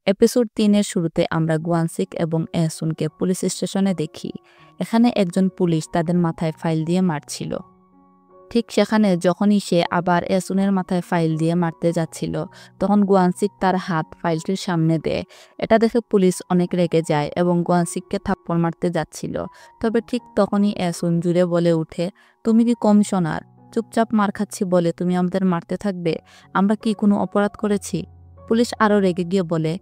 Episode ৩-এর শুরুতে আমরা গুয়ানসিক এবং এহসুনকে পুলিশ স্টেশনে দেখি। এখানে একজন পুলিশ তাদের মাথায় ফাইল দিয়ে মারছিল। ঠিক সেখানে যখনই সে আবার এহসুনের মাথায় ফাইল দিয়ে মারতে যাচ্ছিল, তখন গুয়ানসিক তার হাত ফাইলটির সামনে দেয়। এটা দেখে পুলিশ অনেক রেগে যায় এবং গুয়ানসিককে থাপ্পড় মারতে যাচ্ছিল। তবে ঠিক তখনই এহসুন জুড়ে বলে উঠে, তুমি কি কমিশনার? চুপচাপ মার খাচ্ছি বলে তুমি আমাদের মারতে থাকবে? আমরা কি কোনো অপরাধ করেছি? পুলিশ আরও রেগে গিয়ে বলে,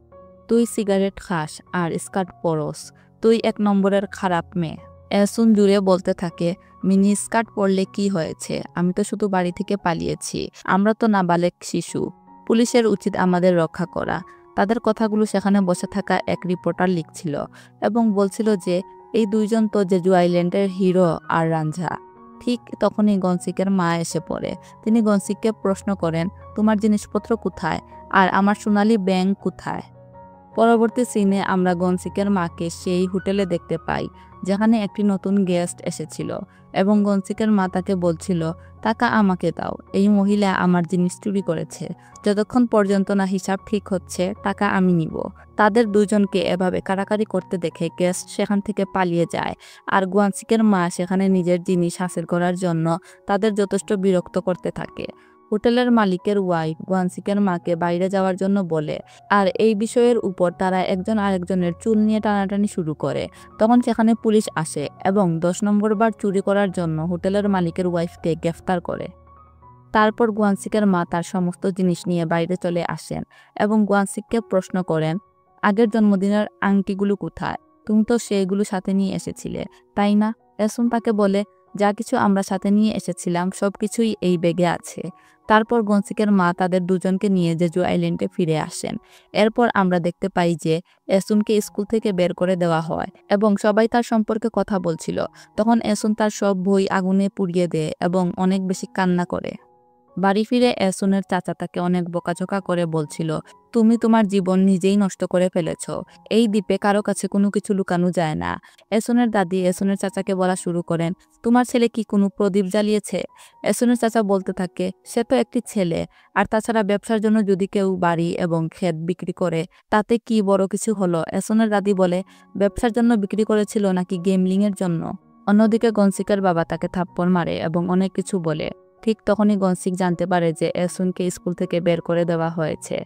তুই সিগারেট খাস আর স্কার্ট পরস, তুই ১ নম্বরের খারাপ মেয়ে। এহসুন জুড়ে বলতে থাকে, মিনি স্কার্ট পরলে কি হয়েছে? আমি তো শুধু বাড়ি থেকে পালিয়েছি। আমরা তো নাবালেগ শিশু। পুলিশের উচিত আমাদের রক্ষা করা। তাদের কথাগুলো সেখানে বসে থাকা এক রিপোর্টার লিখছিল এবং বলছিল যে এই দুইজন তো জেজু আইল্যান্ডের হিরো আর রাঞ্ঝা। ঠিক তখনই গনসিকের মা এসে পড়ে। তিনি গনসিককে প্রশ্ন করেন, তোমার জিনিসপত্র কোথায় আর আমার সোনালী ব্যাংক কোথায়? পরবর্তী সিনে আমরা গনসিকের মাকে সেই হোটেলে দেখতে পাই যেখানে একটি নতুন গেস্ট এসেছিল এবং গনসিকের মা তাকে বলছিল, টাকা আমাকে দাও, এই মহিলা আমার জিনিস চুরি করেছে। যতক্ষণ পর্যন্ত না হিসাব ঠিক হচ্ছে টাকা আমি নিব। তাদের দুজনকে এভাবে কাড়াকাড়ি করতে দেখে গেস্ট সেখান থেকে পালিয়ে যায় আর গনসিকের মা সেখানে নিজের জিনিস হাসিল করার জন্য তাদের যথেষ্ট বিরক্ত করতে থাকে। হোটেলের মালিকের ওয়াইফ গনসিকের মাকে বাইরে যাওয়ার জন্য বলে আর এই বিষয়ের উপর তারা একজন আরেকজনের চুল নিয়ে টানাটানি শুরু করে। তখন সেখানে পুলিশ আসে এবং ১০ নম্বর বার চুরি করার জন্য হোটেলের মালিকের ওয়াইফকে গ্রেফতার করে। তারপর গুয়ানসিকের মা তার সমস্ত জিনিস নিয়ে বাইরে চলে আসেন এবং গুয়ানসিককে প্রশ্ন করেন, আগের জন্মদিনের আংটিগুলো কোথায়? তুমি তো সেগুলো সাথে নিয়ে এসেছিলে, তাই না? এহসুন তাকে বলে, যা কিছু আমরা সাথে নিয়ে এসেছিলাম সব কিছুই এই ব্যাগে আছে। তারপর গনসিকের মা তাদের দুজনকে নিয়ে জেজু আইল্যান্ডে ফিরে আসেন। এরপর আমরা দেখতে পাই যে এহসুনকে স্কুল থেকে বের করে দেওয়া হয় এবং সবাই তার সম্পর্কে কথা বলছিল। তখন এহসুন তার সব বই আগুনে পুড়িয়ে দেয় এবং অনেক বেশি কান্না করে। বাড়ি ফিরে এহসুনের চাচা তাকে অনেক বকাঝকা করে বলছিল, তুমি তোমার জীবন নিজেই নষ্ট করে ফেলেছ। এই দ্বীপে কারো কাছে কোনো কিছু লুকানো যায় না। এহসুনের দাদি এহসুনের চাচাকে বলা শুরু করেন, তোমার ছেলে কি কোনো প্রদীপ জ্বালিয়েছে? এহসুনের চাচা বলতে থাকে, সে তো একটি ছেলে, আর তাছাড়া ব্যবসার জন্য যদি কেউ বাড়ি এবং ক্ষেত বিক্রি করে তাতে কি বড় কিছু হলো? এহসুনের দাদি বলে, ব্যবসার জন্য বিক্রি করেছিল নাকি গেমলিংয়ের জন্য? অন্যদিকে গনসিকের বাবা তাকে থাপ্পড় মারে এবং অনেক কিছু বলে। ঠিক তখনই গনসিক জানতে পারে যে এহসুনকে স্কুল থেকে বের করে দেওয়া হয়েছে।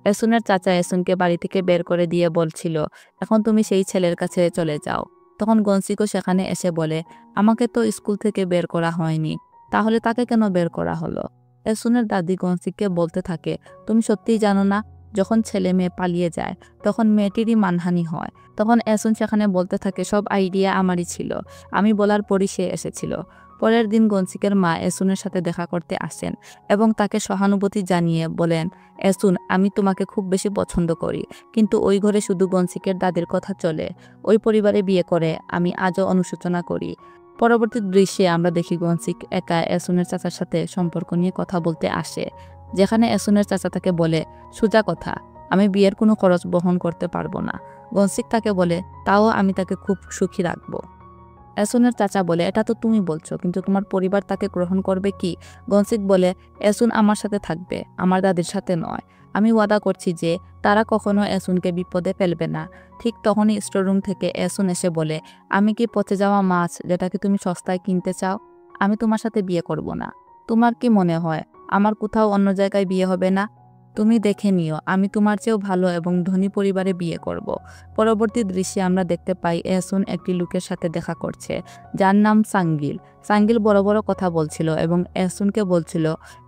এহসুনের চাচা এহসুনকে বাড়ি থেকে বের করে দিয়ে বলছিল, এখন তুমি সেই ছেলের কাছে চলে যাও। তখন গনসিকও সেখানে এসে বলে, আমাকে তো স্কুল থেকে বের করা হয়নি, তাহলে তাকে কেন বের করা হলো? এহসুনের দাদি গনসিককে বলতে থাকে, তুমি সত্যিই জানো না, যখন ছেলে মেয়ে পালিয়ে যায় তখন মেয়েটিরই মানহানি হয়। তখন এহসুন সেখানে বলতে থাকে, সব আইডিয়া আমারই ছিল, আমি বলার পরই সে এসেছিল। পরের দিন গনসিকের মা এহসুনের সাথে দেখা করতে আসেন এবং তাকে সহানুভূতি জানিয়ে বলেন, এহসুন, আমি তোমাকে খুব বেশি পছন্দ করি, কিন্তু ওই ঘরে শুধু গনসিকের দাদির কথা চলে। ওই পরিবারে বিয়ে করে আমি আজও অনুশোচনা করি। পরবর্তী দৃশ্যে আমরা দেখি গনসিক একা এহসুনের চাচার সাথে সম্পর্ক নিয়ে কথা বলতে আসে, যেখানে এহসুনের চাচা তাকে বলে, সোজা কথা, আমি বিয়ের কোনো খরচ বহন করতে পারবো না। গনসিক তাকে বলে, তাও আমি তাকে খুব সুখী রাখবো। এহসুনের চাচা বলে, এটা তো তুমি বলছো, কিন্তু তোমার পরিবার তাকে গ্রহণ করবে কি? গনসিক বলে, এহসুন আমার সাথে থাকবে, আমার দাদির সাথে নয়। আমি ওয়াদা করছি যে তারা কখনো এহসুনকে বিপদে ফেলবে না। ঠিক তখনই স্টোররুম থেকে এহসুন এসে বলে, আমি কি পচে যাওয়া মাছ যেটাকে তুমি সস্তায় কিনতে চাও? আমি তোমার সাথে বিয়ে করব না। তোমার কি মনে হয় আমার কোথাও অন্য জায়গায় বিয়ে হবে না? তুমি দেখে নিও, আমি তোমার চেয়েও ভালো এবং ধনী পরিবারে বিয়ে করব। পরবর্তী দৃশ্যে আমরা দেখতে পাই এহসুন একটি লোকের সাথে দেখা করছে যার নাম সাঙ্গিল। সাঙ্গিল বড় বড় কথা বলছিল এবং এহসুনকে বলছিল,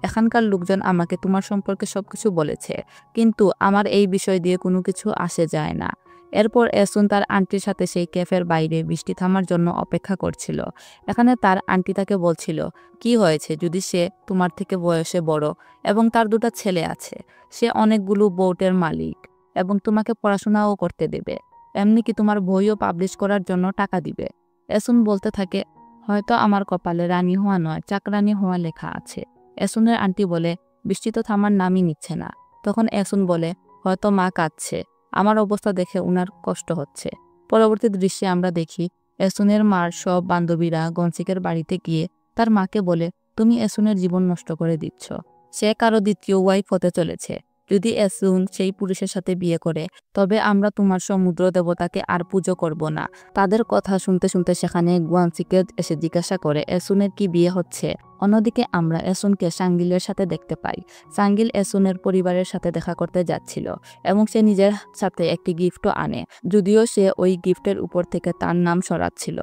এখানকার লোকজন আমাকে তোমার সম্পর্কে সবকিছু বলেছে, কিন্তু আমার এই বিষয় দিয়ে কোনো কিছু আসে যায় না। এরপর এহসুন তার আন্টির সাথে সেই ক্যাফের বাইরে বৃষ্টি থামার জন্য অপেক্ষা করছিল। এখানে তার আন্টি তাকে বলছিল, কি হয়েছে যদি সে তোমার থেকে বয়সে বড় এবং তার 2টা ছেলে আছে, সে অনেকগুলো বোটের মালিক এবং তোমাকে পড়াশোনাও করতে দেবে, এমনকি তোমার বইও পাবলিশ করার জন্য টাকা দিবে। এহসুন বলতে থাকে, হয়তো আমার কপালে রানী হওয়া নয় চাকরানী হওয়া লেখা আছে। এহসুনের আন্টি বলে, বৃষ্টি তো থামার নামই নিচ্ছে না। তখন এহসুন বলে, হয়তো মা কাঁদছে, আমার অবস্থা দেখে উনার কষ্ট হচ্ছে। পরবর্তী দৃশ্যে আমরা দেখি এহসুনের মার সব বান্ধবীরা গনসিকের বাড়িতে গিয়ে তার মাকে বলে, তুমি এহসুনের জীবন নষ্ট করে দিচ্ছ, সে কারো দ্বিতীয় ওয়াইফ হতে চলেছে, যদি এসুন সেই পুরুষের সাথে বিয়ে করে তবে আমরা তোমার সমুদ্র দেবতাকে আর পুজো করব না। তাদের কথা শুনতে শুনতে সেখানে গুয়ানসিকে এসে জিজ্ঞাসা করে এসুনের কি বিয়ে হচ্ছে। অন্যদিকে আমরা এসুনকে সাঙ্গিলের সাথে দেখতে পাই। সাঙ্গিল এসুনের পরিবারের সাথে দেখা করতে যাচ্ছিল এবং সে নিজের সাথে একটি গিফটও আনে, যদিও সে ওই গিফটের উপর থেকে তার নাম সরাচ্ছিল।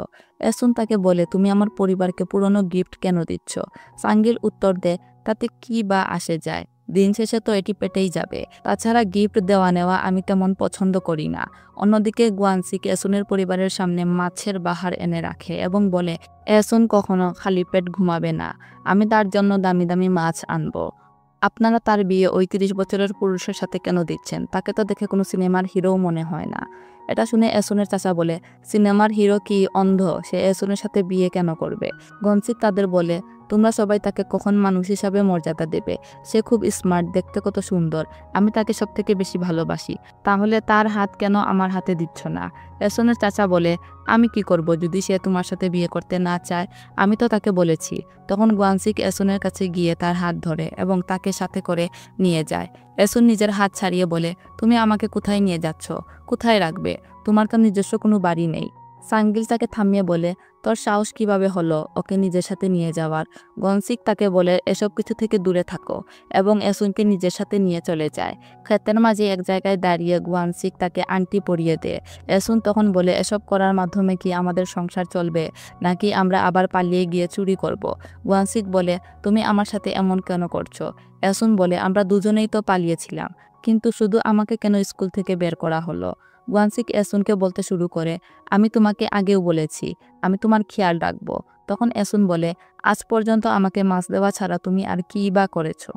এসুন তাকে বলে, তুমি আমার পরিবারকে পুরনো গিফট কেন দিচ্ছ? সাঙ্গিল উত্তর দেয়, তাতে কি বা আসে যায়, দিন শেষে তো এটি পেটেই যাবে। তাছাড়া গিফট দেওয়া নেওয়া আমি তেমন পছন্দ করি না। অন্যদিকে গুয়ানসিক এসুনের পরিবারের সামনে মাছের বাহার এনে রাখে এবং বলে, এসুন কখনো খালি পেট ঘুমাবে না, আমি তার জন্য দামি দামি মাছ আনবো। আপনারা তার বিয়ে ওই 30 বছরের পুরুষের সাথে কেন দিচ্ছেন? তাকে তো দেখে কোনো সিনেমার হিরোও মনে হয় না। এটা শুনে এসুনের চাচা বলে, সিনেমার হিরো কি অন্ধ? সে এসুনের সাথে বিয়ে কেন করবে? গনসিক তাদের বলে, তোমরা সবাই তাকে কখন মানুষ হিসাবে মর্যাদা দেবে? সে খুব স্মার্ট, দেখতে কত সুন্দর, আমি তাকে সব থেকে বেশি ভালোবাসি। তাহলে তার হাত কেন আমার হাতে দিচ্ছ না? এসুনের চাচা বলে, আমি কি করব যদি সে তোমার সাথে বিয়ে করতে না চায়? আমি তো তাকে বলেছি। তখন গুয়ানসিক এসুনের কাছে গিয়ে তার হাত ধরে এবং তাকে সাথে করে নিয়ে যায়। এসুন নিজের হাত ছাড়িয়ে বলে, তুমি আমাকে কোথায় নিয়ে যাচ্ছ? কোথায় রাখবে? তোমার তো নিজস্ব কোনো বাড়ি নেই। সাঙ্গিল তাকে থামিয়ে বলে, তোর সাহস কিভাবে হলো ওকে নিজের সাথে নিয়ে যাওয়ার? গনসিক তাকে বলে, এসব কিছু থেকে দূরে থাকো, এবং এসুনকে নিজের সাথে নিয়ে চলে যায়। ক্ষেতের মাঝে এক জায়গায় দাঁড়িয়ে গুয়ানসিক তাকে আংটি পরিয়ে দেয়। এসুন তখন বলে, এসব করার মাধ্যমে কি আমাদের সংসার চলবে, নাকি আমরা আবার পালিয়ে গিয়ে চুরি করব? গুয়ানসিক বলে, তুমি আমার সাথে এমন কেন করছো? এসুন বলে, আমরা দুজনেই তো পালিয়েছিলাম, কিন্তু শুধু আমাকে কেন স্কুল থেকে বের করা হলো? গুয়ানসিক এসুনকে বলতে শুরু করে, আমি তোমাকে আগেও বলেছি আমি তোমার খেয়াল রাখবো। তখন এসুন বলে, আজ পর্যন্ত আমাকে মাছ দেওয়া ছাড়া তুমি আর কি বা করেছো?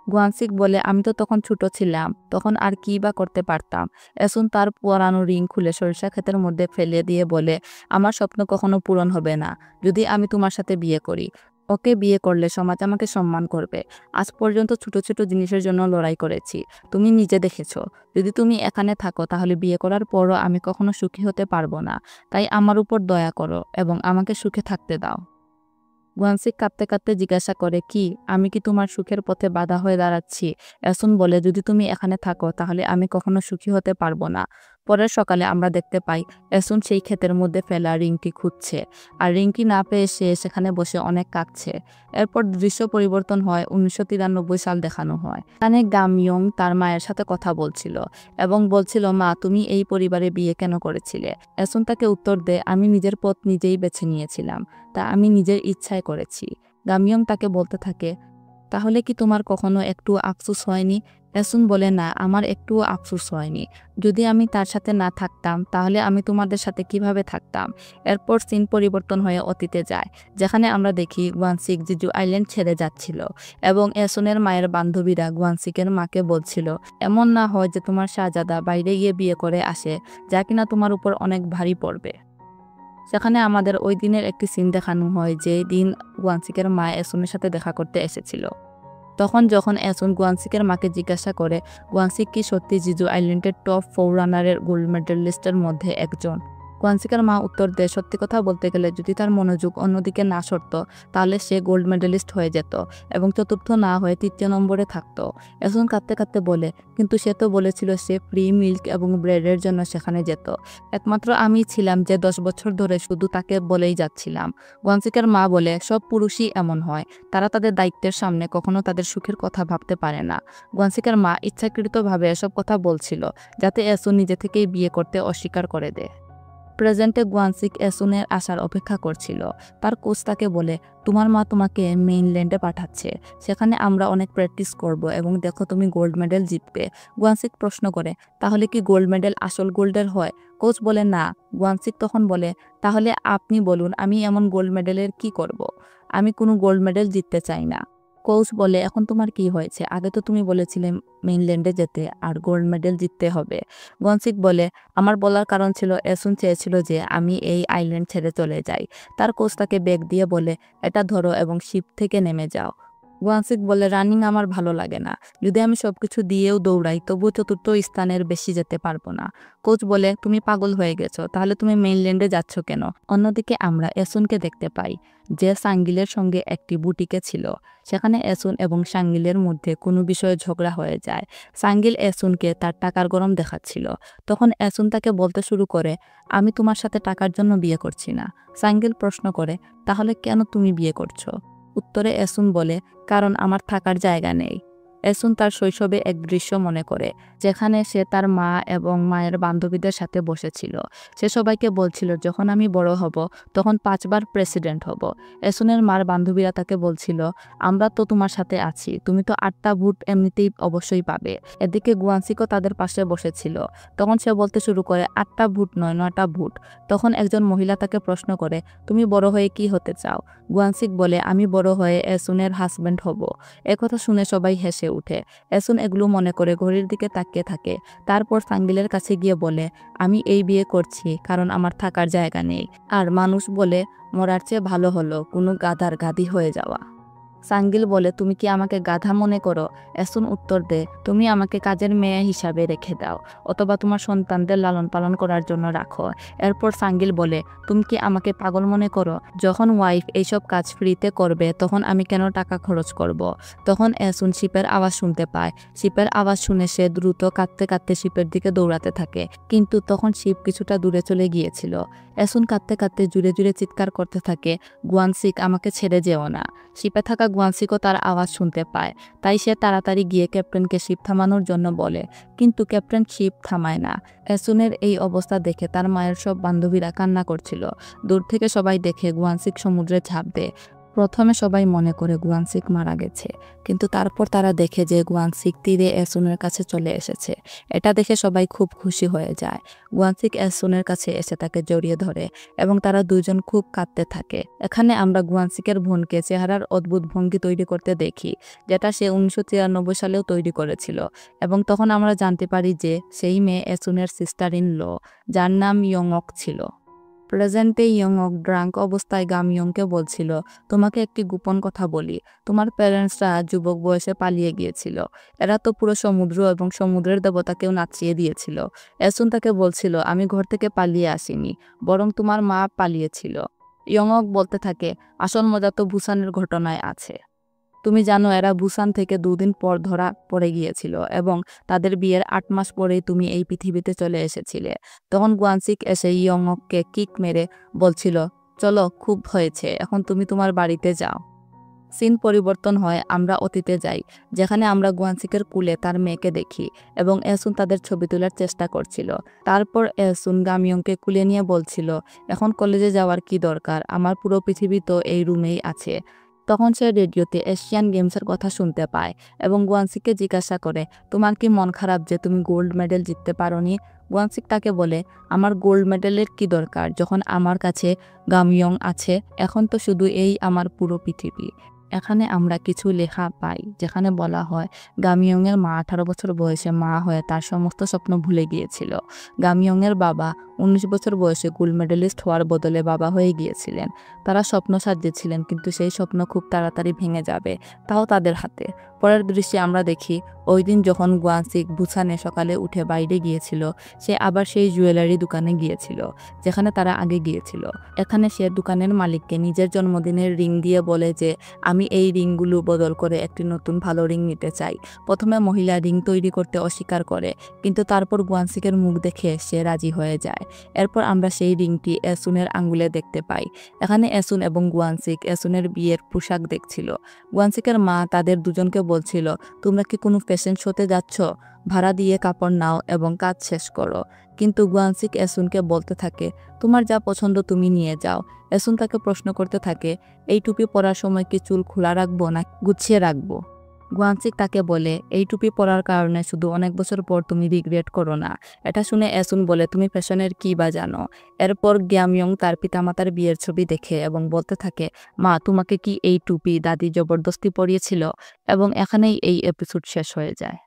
গুয়ানসিক বলে, আমি তো তখন ছোট ছিলাম, তখন আর কি বা করতে পারতাম? এসুন তার পুরানো রিং খুলে সরিষা ক্ষেতের মধ্যে ফেলে দিয়ে বলে, আমার স্বপ্ন কখনো পূরণ হবে না যদি আমি তোমার সাথে বিয়ে করি। ওকে বিয়ে করলে সমাজ আমাকে সম্মান করবে। আজ পর্যন্ত ছোট ছোট জিনিসের জন্য লড়াই করেছি, তুমি নিজে দেখেছো। যদি তুমি এখানে থাকো তাহলে বিয়ে করার পরও আমি কখনো সুখী হতে পারবো না। তাই আমার উপর দয়া করো এবং আমাকে সুখে থাকতে দাও। গুয়ানসিক কাঁদতে কাঁদতে জিজ্ঞাসা করে, কি আমি কি তোমার সুখের পথে বাধা হয়ে দাঁড়াচ্ছি? এসুন বলে, যদি তুমি এখানে থাকো তাহলে আমি কখনো সুখী হতে পারবো না। পরের সকালে আমরা দেখতে পাই এসুন সেই ক্ষেতের মধ্যে ফেলা রিংটি খুঁজছে, আর রিংটি না পেয়ে সে সেখানে বসে অনেক কাঁদছে। এরপর দৃশ্য পরিবর্তন হয়, 1993 সাল দেখানো হয়। এখানে গামইয়ং তার মায়ের সাথে কথা বলছিল এবং বলছিল, মা তুমি এই পরিবারে বিয়ে কেন করেছিলে? এসুন তাকে উত্তর দেয়, আমি নিজের পথ নিজেই বেছে নিয়েছিলাম, তা আমি নিজের ইচ্ছায় করেছি। গামইয়ং তাকে বলতে থাকে, তাহলে কি তোমার কখনো একটু আফসোস হয়নি? এসুন বলে, না, আমার একটুও আফসোস হয়নি। যদি আমি তার সাথে না থাকতাম তাহলে আমি তোমাদের সাথে কিভাবে থাকতাম? এরপর সিন পরিবর্তন হয়ে অতীতে যায়, যেখানে আমরা দেখি গুয়ানসিক জিজু আইল্যান্ড ছেড়ে যাচ্ছিল এবং এসুনের মায়ের বান্ধবীরা গুয়ানসিকের মাকে বলছিল, এমন না হয় যে তোমার শাহজাদা বাইরে গিয়ে বিয়ে করে আসে, যা কিনা তোমার উপর অনেক ভারী পড়বে। সেখানে আমাদের ওই দিনের একটি সিন দেখানো হয়, যে দিন গুয়ানসিকের মা এসুনের সাথে দেখা করতে এসেছিল। তখন যখন এসুন গুয়ানসিকের মাকে জিজ্ঞাসা করে, গুয়ানসিক কি সত্যি জিজু আইল্যান্ডের টপ 4 রানারের গোল্ড মেডেলিস্টের মধ্যে একজন? গুয়ানসিকের মা উত্তর দেয়, সত্যি কথা বলতে গেলে যদি তার মনোযোগ অন্যদিকে না সরত তাহলে সে গোল্ড মেডেলিস্ট হয়ে যেত এবং চতুর্থ না হয়ে 3য় নম্বরে থাকতো। এসুন কাঁদতে কাঁদতে বলে, কিন্তু সে তো বলেছিল সে ফ্রি মিল্ক এবং ব্রেডের জন্য সেখানে যেত। একমাত্র আমি ছিলাম যে 10 বছর ধরে শুধু তাকে বলেই যাচ্ছিলাম। গুয়ানসিকের মা বলে, সব পুরুষই এমন হয়, তারা তাদের দায়িত্বের সামনে কখনো তাদের সুখের কথা ভাবতে পারে না। গুয়ানসিকের মা ইচ্ছাকৃতভাবে এসব কথা বলছিল যাতে এসুন নিজে থেকেই বিয়ে করতে অস্বীকার করে দেয়। প্রেজেন্টে গুয়ানসিক এসুনের আসার অপেক্ষা করছিল। তার কোচ তাকে বলে, তোমার মা তোমাকে মেইনল্যান্ডে পাঠাচ্ছে, সেখানে আমরা অনেক প্র্যাকটিস করব এবং দেখো তুমি গোল্ড মেডেল জিতবে। গুয়ানসিক প্রশ্ন করে, তাহলে কি গোল্ড মেডেল আসল গোল্ডের হয়? কোচ বলে, না। গুয়ানসিক তখন বলে, তাহলে আপনি বলুন আমি এমন গোল্ড মেডেলের কি করব? আমি কোনো গোল্ড মেডেল জিততে চাই না। কোচ বলে, এখন তোমার কি হয়েছে? আগে তো তুমি বলেছিলে মেইনল্যান্ডে যেতে আর গোল্ড মেডেল জিততে হবে। গুয়ানসিক বলে, আমার বলার কারণ ছিল এসুন চেয়েছিল যে আমি এই আইল্যান্ড ছেড়ে চলে যাই। তার কোচ তাকে ব্যাগ দিয়ে বলে, এটা ধরো এবং শিপ থেকে নেমে যাও। গুয়ানসিক বলে রানিং আমার ভালো লাগে না। যদি আমি সবকিছু দিয়েও দৌড়াই তবুও চতুর্থ স্থানের বেশি যেতে পারবো না। কোচ বলে তুমি পাগল হয়ে গেছো, তাহলে তুমি মেইনল্যান্ডে যাচ্ছ কেন? অন্যদিকে আমরা এসুনকে দেখতে পাই, যে সাঙ্গিলের সঙ্গে একটি বুটিকে ছিল। সেখানে এসুন এবং সাঙ্গিলের মধ্যে কোনো বিষয়ে ঝগড়া হয়ে যায়। সাঙ্গিল এসুনকে তার টাকার গরম দেখাচ্ছিল। তখন এসুন তাকে বলতে শুরু করে, আমি তোমার সাথে টাকার জন্য বিয়ে করছি না। সাঙ্গিল প্রশ্ন করে, তাহলে কেন তুমি বিয়ে করছো? উত্তরে এসুন বলে, কারণ আমার থাকার জায়গা নেই। এসুন তার শৈশবে এক দৃশ্য মনে করে, যেখানে সে তার মা এবং মায়ের বান্ধবীদের সাথে বসেছিল। সে সবাইকে বলছিল, যখন আমি বড় হব তখন 5বার প্রেসিডেন্ট হব। এসুনের মার বান্ধবীরা তাকে বলছিল, আমরা তো তোমার সাথে আছি, তুমি তো 8টা ভোট এমনিতেই অবশ্যই পাবে। এদিকে গুয়ানসিকও তাদের পাশে বসেছিল। তখন সে বলতে শুরু করে, 8টা ভোট নয়, 9টা ভোট। তখন একজন মহিলা তাকে প্রশ্ন করে, তুমি বড় হয়ে কি হতে চাও? গুয়ানসিক বলে, আমি বড় হয়ে এসুনের হাজব্যান্ড হব। একথা শুনে সবাই হেসে উঠে। এসুন এগুলো মনে করে ঘড়ির দিকে তাকিয়ে থাকে। তারপর সাঙ্গিলের কাছে গিয়ে বলে, আমি এই বিয়ে করছি কারণ আমার থাকার জায়গা নেই। আর মানুষ বলে, মরার চেয়ে ভালো হলো কোনো গাধার গাধি হয়ে যাওয়া। সাঙ্গিল বলে, তুমি কি আমাকে গাধা মনে করো? এসুন উত্তর দেয়, তুমি আমাকে কাজের মেয়ে হিসাবে রেখে দাও, অথবা তোমার সন্তানদের লালন পালন করার জন্য রাখো। এরপর সাঙ্গিল বলে, তুমি কি আমাকে পাগল মনে করো? যখন ওয়াইফ এইসব কাজ ফ্রিতে করবে তখন আমি কেন টাকা খরচ করব? তখন এসুন শিপের আওয়াজ শুনতে পায়। শিপের আওয়াজ শুনে সে দ্রুত কাঁদতে কাঁদতে শিপের দিকে দৌড়াতে থাকে, কিন্তু তখন শিপ কিছুটা দূরে চলে গিয়েছিল। এসুন কাঁদতে কাঁদতে জুড়ে জুড়ে চিৎকার করতে থাকে, গুয়ানসিক আমাকে ছেড়ে যেও না। শিপে থাকা গুয়ানসিকও তার আওয়াজ শুনতে পায়, তাই সে তাড়াতাড়ি গিয়ে ক্যাপ্টেনকে শিপ থামানোর জন্য বলে, কিন্তু ক্যাপ্টেন শিপ থামায় না। এসুনের এই অবস্থা দেখে তার মায়ের সব বান্ধবীরা কান্না করছিল। দূর থেকে সবাই দেখে গুয়ানসিক সমুদ্রে ঝাঁপ দেয়। প্রথমে সবাই মনে করে গুয়ানসিক মারা গেছে, কিন্তু তারপর তারা দেখে যে গুয়ানসিক তীরে এসুনের কাছে চলে এসেছে। এটা দেখে সবাই খুব খুশি হয়ে যায়। গুয়ানসিক এসুনের কাছে এসে তাকে জড়িয়ে ধরে এবং তারা দুজন খুব কাঁদতে থাকে। এখানে আমরা গুয়ানসিকের বোনকে চেহারার অদ্ভুত ভঙ্গি তৈরি করতে দেখি, যেটা সে 1993 সালেও তৈরি করেছিল। এবং তখন আমরা জানতে পারি যে সেই মেয়ে এসুনের সিস্টার ইন ল, যার নাম ইয়ংওক ছিল। প্রেজেন্টে ইয়ংওক ড্রাঙ্ক অবস্থায় গামইয়ংকে বলছিল, তোমাকে একটি গোপন কথা বলি, তোমার প্যারেন্টসরা যুবক বয়সে পালিয়ে গিয়েছিল। এরা তো পুরো সমুদ্র এবং সমুদ্রের দেবতাকেও নাচিয়ে দিয়েছিল। এসুন তাকে বলছিল, আমি ঘর থেকে পালিয়ে আসিনি, বরং তোমার মা পালিয়েছিল। ইয়ংওক বলতে থাকে, আসল মজা তো বুসানের ঘটনায় আছে। তুমি জানো এরা বুসান থেকে 2 দিন পর ধরা পড়ে গিয়েছিল এবং তাদের বিয়ের 8 মাস পরেই তুমি এই পৃথিবীতে চলে এসেছিলে। তখন গুয়ানসিক এসে ইয়ংকে কিক মেরে বলছিল, চলো খুব হয়েছে, এখন তুমি তোমার বাড়িতে যাও। সিন পরিবর্তন হয়, আমরা অতীতে যাই, যেখানে আমরা গুয়ানসিকের কুলে তার মেয়েকে দেখি এবং এসুন তাদের ছবি তোলার চেষ্টা করছিল। তারপর এসুন গামইয়ংকে কুলে নিয়ে বলছিল, এখন কলেজে যাওয়ার কি দরকার, আমার পুরো পৃথিবী তো এই রুমেই আছে। তখন সে রেডিওতে এশিয়ান গেমসের কথা শুনতে পায় এবং গুয়ানসিককে জিজ্ঞাসা করে, তোমার কি মন খারাপ যে তুমি গোল্ড মেডেল জিততে পারোনি? গুয়ানসিক তাকে বলে, আমার গোল্ড মেডেলের কি দরকার যখন আমার কাছে গামইয়ং আছে, এখন তো শুধু এই আমার পুরো পৃথিবী। এখানে আমরা কিছু লেখা পাই যেখানে বলা হয়, গামইয়ংয়ের মা 18 বছর বয়সে মা হয়ে তার সমস্ত স্বপ্ন ভুলে গিয়েছিল। গামইয়ংয়ের বাবা 19 বছর বয়সে গোল্ড মেডেলিস্ট হওয়ার বদলে বাবা হয়ে গিয়েছিলেন। তারা স্বপ্ন সাজিয়েছিলেন, কিন্তু সেই স্বপ্ন খুব তাড়াতাড়ি ভেঙে যাবে, তাও তাদের হাতে। পরের দৃশ্যে আমরা দেখি, ওই দিন যখন গুয়ানসিক বুসানে সকালে উঠে বাইরে গিয়েছিল, সে আবার সেই জুয়েলারি দোকানে গিয়েছিল যেখানে তারা আগে গিয়েছিল। এখানে সে দোকানের মালিককে নিজের জন্মদিনের রিং দিয়ে বলে যে, আমি এই রিংগুলো বদল করে একটি নতুন ভালো রিং নিতে চাই। প্রথমে মহিলা রিং তৈরি করতে অস্বীকার করে, কিন্তু তারপর গুয়ানসিকের মুখ দেখে সে রাজি হয়ে যায়। এরপর আমরা সেই রিংটি এসুনের আঙ্গুলে দেখতে পাই। এখানে এসুন এবং গুয়ানসিক এসুনের বিয়ের পোশাক দেখছিল। গুয়ানসিকের মা তাদের দুজনকে বলছিল, তোমরা কি কোনো ফ্যাশন শোতে যাচ্ছ? ভাড়া দিয়ে কাপড় নাও এবং কাজ শেষ করো। কিন্তু গুয়ানসিক এসুনকে বলতে থাকে, তোমার যা পছন্দ তুমি নিয়ে যাও। এসুন তাকে প্রশ্ন করতে থাকে, এই টুপি পরার সময় কি চুল খোলা রাখবো না গুছিয়ে রাখবো? গুয়ানসিক তাকে বলে, এই টুপি পরার কারণে শুধু অনেক বছর পর তুমি রিগ্রেট করো না। এটা শুনে এসুন বলে, তুমি ফ্যাশনের কি বা জানো? এরপর গামইয়ং তার পিতামাতার বিয়ের ছবি দেখে এবং বলতে থাকে, মা তোমাকে কি এই টুপি দাদি জবরদস্তি পরিয়েছিল? এবং এখানেই এই এপিসোড শেষ হয়ে যায়।